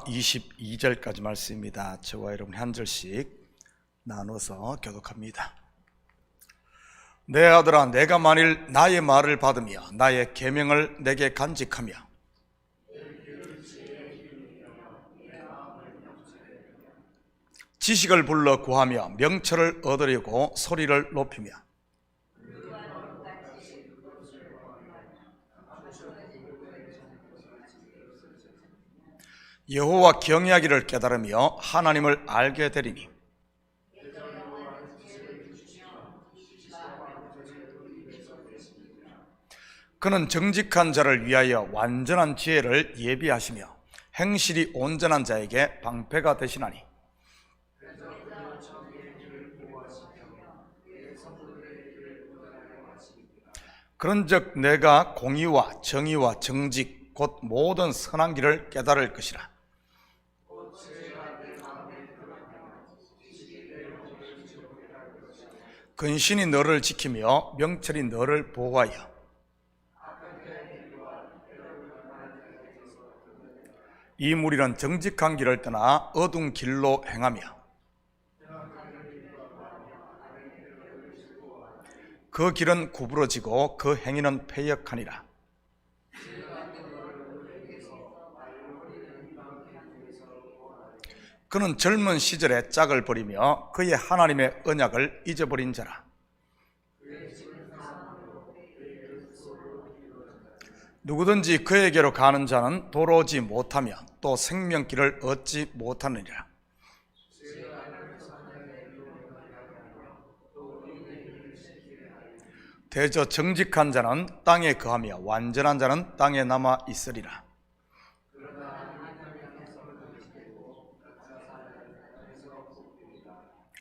22절까지 말씀입니다. 저와 여러분 한 절씩 나눠서 교독합니다. 내 아들아, 내가 만일 나의 말을 받으며 나의 계명을 내게 간직하며 지식을 불러 구하며 명철을 얻으려고 소리를 높이며 여호와 경외하기를 깨달으며 하나님을 알게 되리니 그는 정직한 자를 위하여 완전한 지혜를 예비하시며 행실이 온전한 자에게 방패가 되시나니 그런즉 내가 공의와 정의와 정직 곧 모든 선한 길을 깨달을 것이라. 근신이 너를 지키며 명철이 너를 보호하여 이 무리는 정직한 길을 떠나 어두운 길로 행하며 그 길은 구부러지고 그 행위는 패역하니라. 그는 젊은 시절에 짝을 버리며 그의 하나님의 언약을 잊어버린 자라. 누구든지 그에게로 가는 자는 돌아오지 못하며 또 생명길을 얻지 못하느니라. 대저 정직한 자는 땅에 거하며 완전한 자는 땅에 남아 있으리라.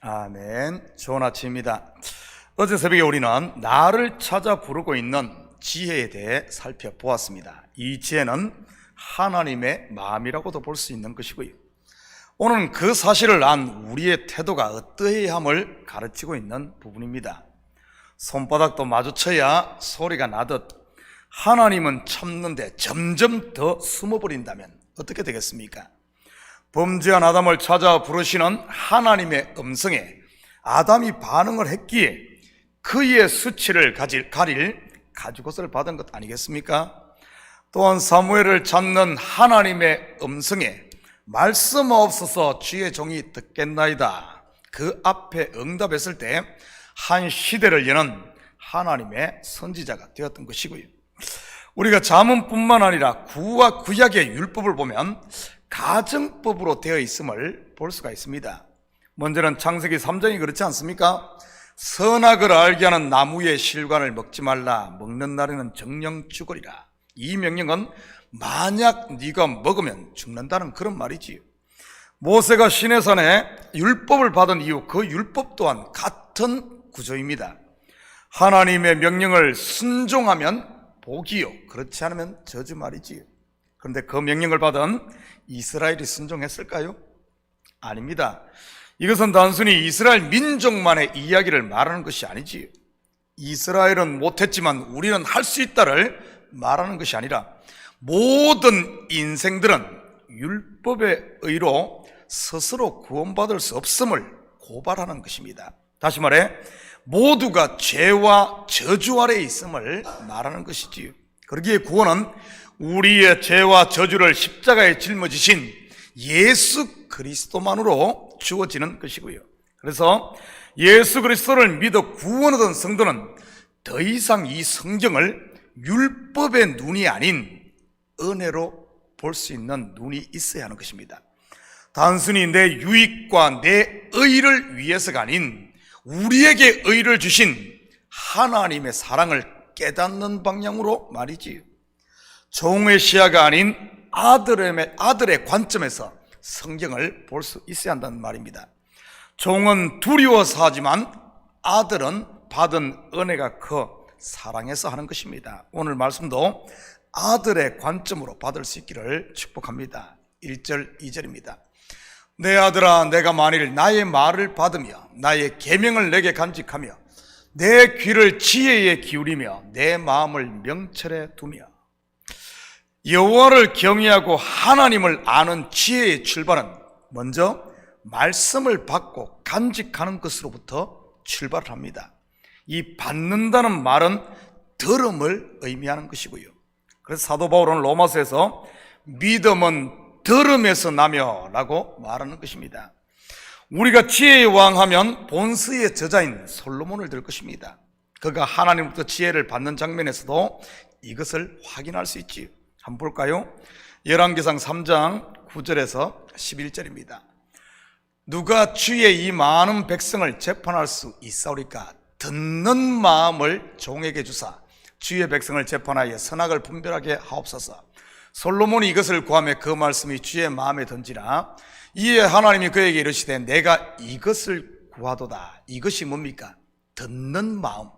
아멘. 좋은 아침입니다. 어제 새벽에 우리는 나를 찾아 부르고 있는 지혜에 대해 살펴보았습니다. 이 지혜는 하나님의 마음이라고도 볼 수 있는 것이고요. 오늘은 그 사실을 안 우리의 태도가 어떠해야 함을 가르치고 있는 부분입니다. 손바닥도 마주쳐야 소리가 나듯 하나님은 참는데 점점 더 숨어버린다면 어떻게 되겠습니까? 범죄한 아담을 찾아 부르시는 하나님의 음성에 아담이 반응을 했기에 그의 수치를 가릴 가죽옷을 받은 것 아니겠습니까? 또한 사무엘을 찾는 하나님의 음성에 말씀 없어서 주의 종이 듣겠나이다, 그 앞에 응답했을 때 한 시대를 여는 하나님의 선지자가 되었던 것이고요. 우리가 잠언뿐만 아니라 구와 구약의 율법을 보면 가정법으로 되어 있음을 볼 수가 있습니다. 먼저는 창세기 3장이 그렇지 않습니까? 선악을 알게 하는 나무의 실과를 먹지 말라, 먹는 날에는 정령 죽으리라. 이 명령은 만약 네가 먹으면 죽는다는 그런 말이지요. 모세가 시내산에 율법을 받은 이후 그 율법 또한 같은 구조입니다. 하나님의 명령을 순종하면 복이요, 그렇지 않으면 저주 말이지요. 그런데 그 명령을 받은 이스라엘이 순종했을까요? 아닙니다. 이것은 단순히 이스라엘 민족만의 이야기를 말하는 것이 아니지요. 이스라엘은 못했지만 우리는 할 수 있다를 말하는 것이 아니라 모든 인생들은 율법의 의로 스스로 구원받을 수 없음을 고발하는 것입니다. 다시 말해 모두가 죄와 저주 아래에 있음을 말하는 것이지요. 그러기에 구원은 우리의 죄와 저주를 십자가에 짊어지신 예수 그리스도만으로 주어지는 것이고요. 그래서 예수 그리스도를 믿어 구원 얻은 성도는 더 이상 이 성경을 율법의 눈이 아닌 은혜로 볼 수 있는 눈이 있어야 하는 것입니다. 단순히 내 유익과 내 의를 위해서가 아닌 우리에게 의를 주신 하나님의 사랑을 깨닫는 방향으로 말이지요. 종의 시야가 아닌 아들의 관점에서 성경을 볼 수 있어야 한다는 말입니다. 종은 두려워서 하지만 아들은 받은 은혜가 커 사랑해서 하는 것입니다. 오늘 말씀도 아들의 관점으로 받을 수 있기를 축복합니다. 1절 2절입니다. 내 아들아, 내가 만일 나의 말을 받으며 나의 계명을 내게 간직하며 내 귀를 지혜에 기울이며 내 마음을 명철에 두며. 여호와를 경외하고 하나님을 아는 지혜의 출발은 먼저 말씀을 받고 간직하는 것으로부터 출발을 합니다. 이 받는다는 말은 들음을 의미하는 것이고요. 그래서 사도 바울은 로마서에서 믿음은 들음에서 나며 라고 말하는 것입니다. 우리가 지혜의 왕 하면 본스의 저자인 솔로몬을 들 것입니다. 그가 하나님부터 지혜를 받는 장면에서도 이것을 확인할 수 있지요. 한번 볼까요? 열왕기상 3장 9절에서 11절입니다. 누가 주의 이 많은 백성을 재판할 수 있사오리까? 듣는 마음을 종에게 주사 주의 백성을 재판하여 선악을 분별하게 하옵소서. 솔로몬이 이것을 구하며 그 말씀이 주의 마음에 든지라. 이에 하나님이 그에게 이르시되 내가 이것을 구하도다. 이것이 뭡니까? 듣는 마음.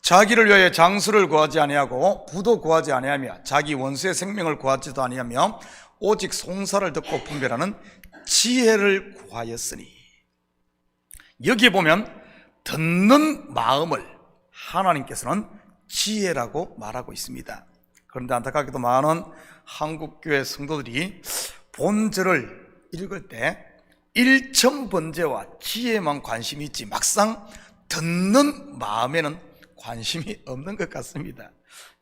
자기를 위하여 장수를 구하지 아니하고 부도 구하지 아니하며 자기 원수의 생명을 구하지도 아니하며 오직 송사를 듣고 분별하는 지혜를 구하였으니. 여기에 보면 듣는 마음을 하나님께서는 지혜라고 말하고 있습니다. 그런데 안타깝게도 많은 한국교회 성도들이 본절을 읽을 때 일천번제와 지혜만 관심이 있지 막상 듣는 마음에는 관심이 없는 것 같습니다.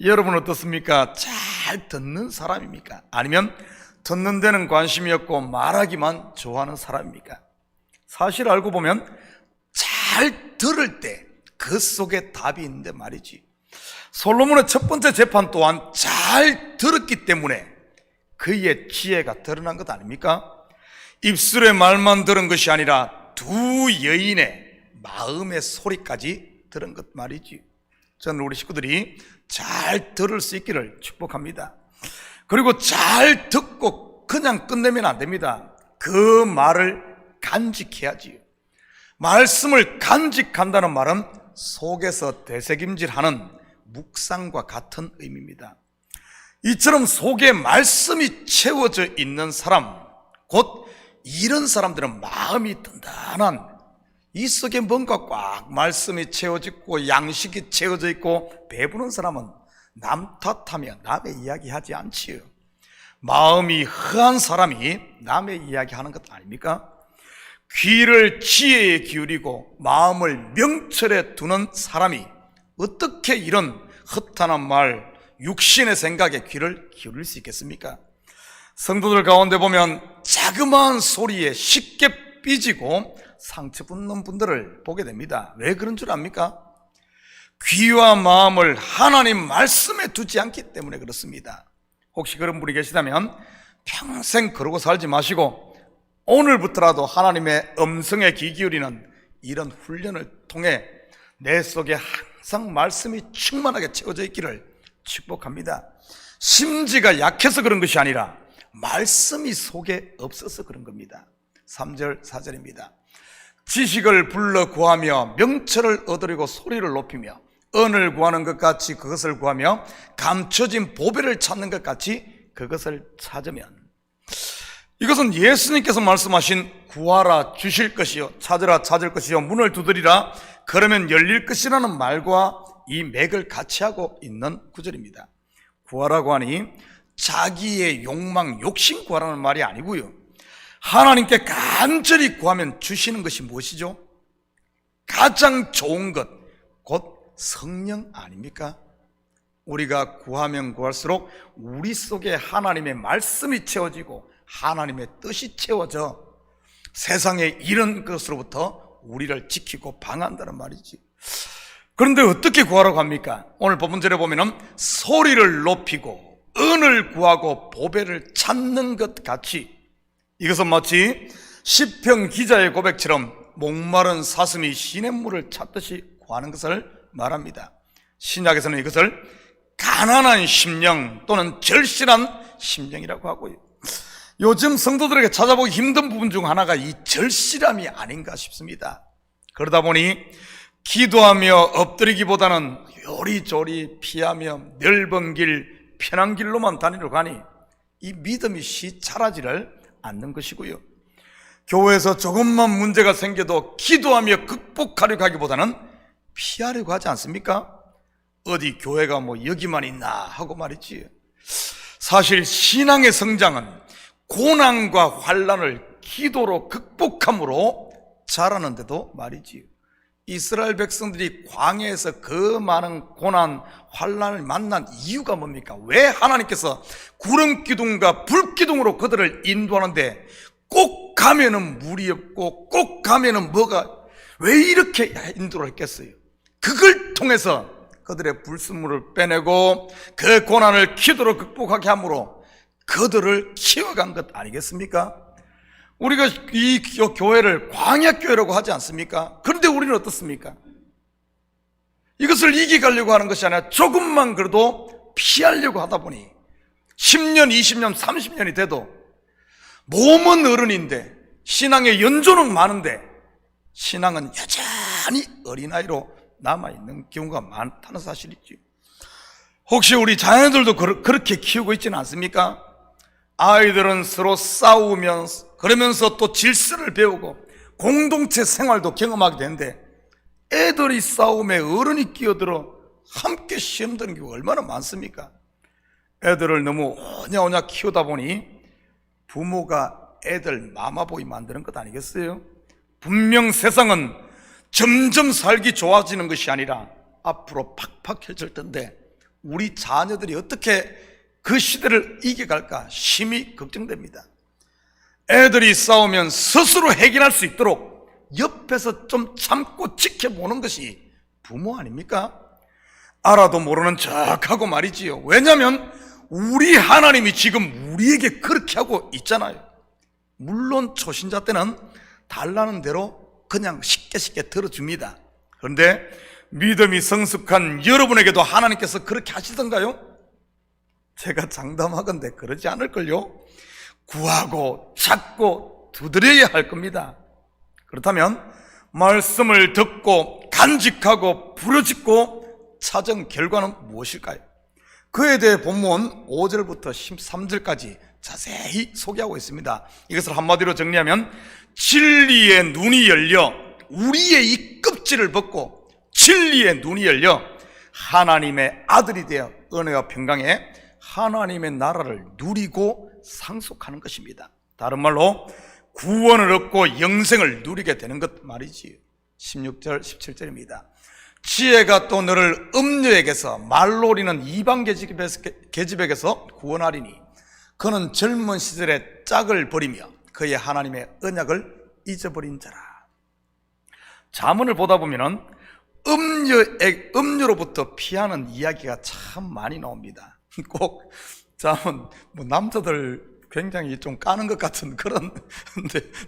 여러분 어떻습니까? 잘 듣는 사람입니까? 아니면 듣는 데는 관심이 없고 말하기만 좋아하는 사람입니까? 사실 알고 보면 잘 들을 때 그 속에 답이 있는데 말이지. 솔로몬의 첫 번째 재판 또한 잘 들었기 때문에 그의 지혜가 드러난 것 아닙니까? 입술의 말만 들은 것이 아니라 두 여인의 마음의 소리까지 들은 것 말이지. 저는 우리 식구들이 잘 들을 수 있기를 축복합니다. 그리고 잘 듣고 그냥 끝내면 안 됩니다. 그 말을 간직해야지요. 말씀을 간직한다는 말은 속에서 되새김질하는 묵상과 같은 의미입니다. 이처럼 속에 말씀이 채워져 있는 사람, 곧 이런 사람들은 마음이 단단한, 이 속에 뭔가 꽉 말씀이 채워져 있고 양식이 채워져 있고 배부른 사람은 남 탓하며 남의 이야기하지 않지요. 마음이 허한 사람이 남의 이야기하는 것 아닙니까? 귀를 지혜에 기울이고 마음을 명철에 두는 사람이 어떻게 이런 허탄한 말, 육신의 생각에 귀를 기울일 수 있겠습니까? 성도들 가운데 보면 자그마한 소리에 쉽게 삐지고 상처 붙는 분들을 보게 됩니다. 왜 그런 줄 압니까? 귀와 마음을 하나님 말씀에 두지 않기 때문에 그렇습니다. 혹시 그런 분이 계시다면 평생 그러고 살지 마시고 오늘부터라도 하나님의 음성에 귀 기울이는 이런 훈련을 통해 내 속에 항상 말씀이 충만하게 채워져 있기를 축복합니다. 심지가 약해서 그런 것이 아니라 말씀이 속에 없어서 그런 겁니다. 3절 4절입니다. 지식을 불러 구하며 명철을 얻으려고 소리를 높이며 은을 구하는 것 같이 그것을 구하며 감춰진 보배를 찾는 것 같이 그것을 찾으면. 이것은 예수님께서 말씀하신 구하라 주실 것이요 찾으라 찾을 것이요 문을 두드리라 그러면 열릴 것이라는 말과 이 맥을 같이 하고 있는 구절입니다. 구하라고 하니 자기의 욕망, 욕심 구하라는 말이 아니고요, 하나님께 간절히 구하면 주시는 것이 무엇이죠? 가장 좋은 것, 곧 성령 아닙니까? 우리가 구하면 구할수록 우리 속에 하나님의 말씀이 채워지고 하나님의 뜻이 채워져 세상의 이런 것으로부터 우리를 지키고 방한다는 말이지. 그런데 어떻게 구하라고 합니까? 오늘 본문절에 보면은 소리를 높이고 은을 구하고 보배를 찾는 것 같이, 이것은 마치 시편 기자의 고백처럼 목마른 사슴이 시냇물을 찾듯이 구하는 것을 말합니다. 신약에서는 이것을 가난한 심령 또는 절실한 심령이라고 하고요. 요즘 성도들에게 찾아보기 힘든 부분 중 하나가 이 절실함이 아닌가 싶습니다. 그러다 보니 기도하며 엎드리기보다는 요리조리 피하며 넓은 길, 편한 길로만 다니려고 하니 이 믿음이 자라지를 않는 것이고요. 교회에서 조금만 문제가 생겨도 기도하며 극복하려고 하기보다는 피하려고 하지 않습니까? 어디 교회가 뭐 여기만 있나 하고 말이지. 사실 신앙의 성장은 고난과 환난을 기도로 극복함으로 자라는데도 말이지요. 이스라엘 백성들이 광야에서 그 많은 고난, 환난을 만난 이유가 뭡니까? 왜 하나님께서 구름 기둥과 불 기둥으로 그들을 인도하는데 꼭 가면은 물이 없고 꼭 가면은 왜 이렇게 인도를 했겠어요? 그걸 통해서 그들의 불순물을 빼내고 그 고난을 기도로 극복하게 함으로 그들을 키워간 것 아니겠습니까? 우리가 이 교회를 광야교회라고 하지 않습니까? 그런데 우리는 어떻습니까? 이것을 이겨가려고 하는 것이 아니라 조금만 그래도 피하려고 하다 보니 10년, 20년, 30년이 돼도 몸은 어른인데 신앙의 연조는 많은데 신앙은 여전히 어린아이로 남아있는 경우가 많다는 사실이죠. 혹시 우리 자녀들도 그렇게 키우고 있지는 않습니까? 아이들은 서로 싸우면서 그러면서 또 질서를 배우고 공동체 생활도 경험하게 되는데 애들이 싸움에 어른이 끼어들어 함께 시험 드는 경우가 얼마나 많습니까? 애들을 너무 오냐오냐 키우다 보니 부모가 애들 마마보이 만드는 것 아니겠어요? 분명 세상은 점점 살기 좋아지는 것이 아니라 앞으로 팍팍해질 텐데 우리 자녀들이 어떻게 그 시대를 이겨갈까 심히 걱정됩니다. 애들이 싸우면 스스로 해결할 수 있도록 옆에서 좀 참고 지켜보는 것이 부모 아닙니까? 알아도 모르는 척하고 말이지요. 왜냐하면 우리 하나님이 지금 우리에게 그렇게 하고 있잖아요. 물론 초신자 때는 달라는 대로 그냥 쉽게 들어줍니다. 그런데 믿음이 성숙한 여러분에게도 하나님께서 그렇게 하시던가요? 제가 장담하건대 그러지 않을걸요? 구하고 찾고 두드려야 할 겁니다. 그렇다면 말씀을 듣고 간직하고 부르짖고 찾은 결과는 무엇일까요? 그에 대해 본문 5절부터 13절까지 자세히 소개하고 있습니다. 이것을 한마디로 정리하면 진리의 눈이 열려 우리의 이 껍질을 벗고 진리의 눈이 열려 하나님의 아들이 되어 은혜와 평강에 하나님의 나라를 누리고 상속하는 것입니다. 다른 말로 구원을 얻고 영생을 누리게 되는 것 말이지요. 16절 17절입니다. 지혜가 또 너를 음녀에게서 말놀이는 이방 계집에게서 구원하리니 그는 젊은 시절에 짝을 버리며 그의 하나님의 언약을 잊어버린 자라. 자문을 보다 보면은 음녀로부터 피하는 이야기가 참 많이 나옵니다. 꼭 자문 남자들 굉장히 좀 까는 것 같은 그런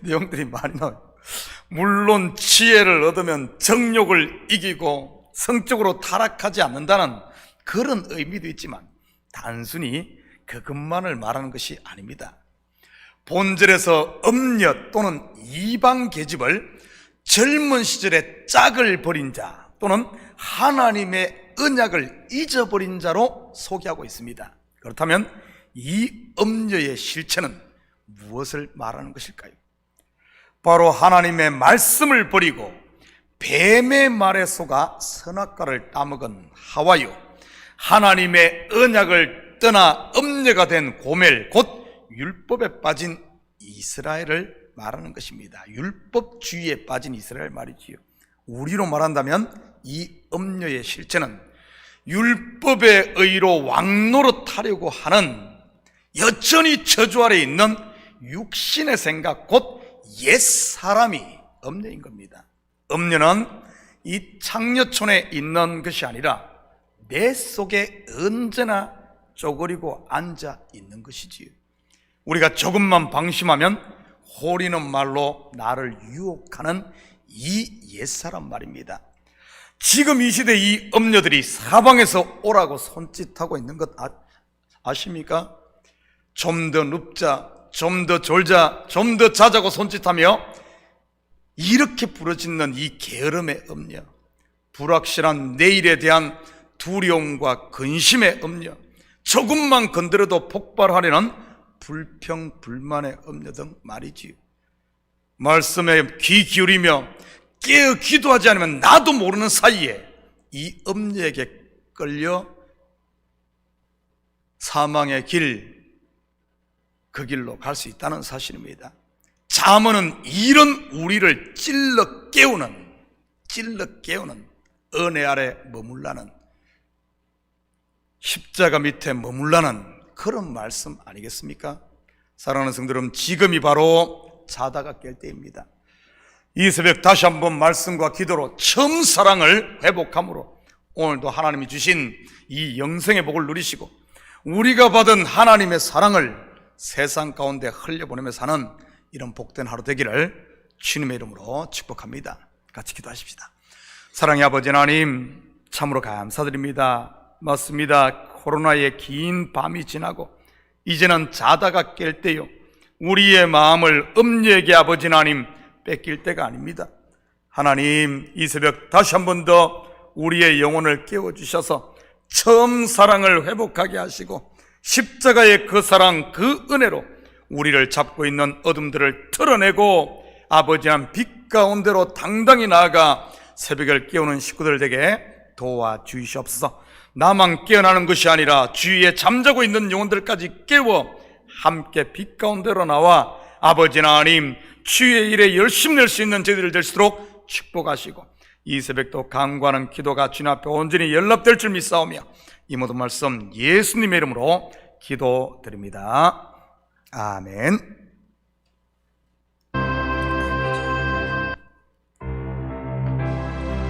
내용들이 많이 나와요. 물론 지혜를 얻으면 정욕을 이기고 성적으로 타락하지 않는다는 그런 의미도 있지만 단순히 그것만을 말하는 것이 아닙니다. 본절에서 음녀 또는 이방 계집을 젊은 시절에 짝을 버린 자 또는 하나님의 언약을 잊어버린 자로 소개하고 있습니다. 그렇다면 이 음녀의 실체는 무엇을 말하는 것일까요? 바로 하나님의 말씀을 버리고 뱀의 말에 속아 선악과를 따먹은 하와요, 하나님의 언약을 떠나 음녀가 된 고멜 곧 율법에 빠진 이스라엘을 말하는 것입니다. 율법주의에 빠진 이스라엘 말이지요. 우리로 말한다면 이 음녀의 실체는 율법의 의로 왕노릇하려고 하는 여전히 저주 아래 있는 육신의 생각 곧 옛사람이 음녀인 겁니다. 음녀는 이 창녀촌에 있는 것이 아니라 내 속에 언제나 쪼그리고 앉아 있는 것이지요. 우리가 조금만 방심하면 호리는 말로 나를 유혹하는 이 옛사람 말입니다. 지금 이 시대 이 음녀들이 사방에서 오라고 손짓하고 있는 것 아십니까? 좀 더 눕자, 좀 더 졸자, 좀 더 자자고 손짓하며 이렇게 부르짖는 이 게으름의 음녀, 불확실한 내일에 대한 두려움과 근심의 음녀, 조금만 건드려도 폭발하려는 불평, 불만의 음녀 등 말이지요. 말씀에 귀 기울이며 깨어 기도하지 않으면 나도 모르는 사이에 이 음녀에게 끌려 사망의 길, 그 길로 갈 수 있다는 사실입니다. 잠언은 이런 우리를 찔러 깨우는 은혜 아래 머물라는, 십자가 밑에 머물라는 그런 말씀 아니겠습니까? 사랑하는 성도 여러분, 지금이 바로 자다가 깰 때입니다. 이 새벽 다시 한번 말씀과 기도로 처음 사랑을 회복함으로 오늘도 하나님이 주신 이 영생의 복을 누리시고 우리가 받은 하나님의 사랑을 세상 가운데 흘려보내며 사는 이런 복된 하루 되기를 주님의 이름으로 축복합니다. 같이 기도하십시다. 사랑의 아버지 하나님, 참으로 감사드립니다. 맞습니다. 코로나의 긴 밤이 지나고 이제는 자다가 깰 때요, 우리의 마음을 음녀에게 아버지 하나님 뺏길 때가 아닙니다. 하나님, 이 새벽 다시 한 번 더 우리의 영혼을 깨워주셔서 처음 사랑을 회복하게 하시고 십자가의 그 사랑, 그 은혜로 우리를 잡고 있는 어둠들을 털어내고 아버지 한 빛 가운데로 당당히 나아가 새벽을 깨우는 식구들 되게 도와주시옵소서. 나만 깨어나는 것이 아니라 주위에 잠자고 있는 영혼들까지 깨워 함께 빛 가운데로 나와 아버지 하나님 주의 일에 열심히 낼 수 있는 저희들 될수록 축복하시고 이 새벽도 간구하는 기도가 주님 앞에 온전히 연락될 줄 믿사오며 이 모든 말씀 예수님의 이름으로 기도드립니다. 아멘.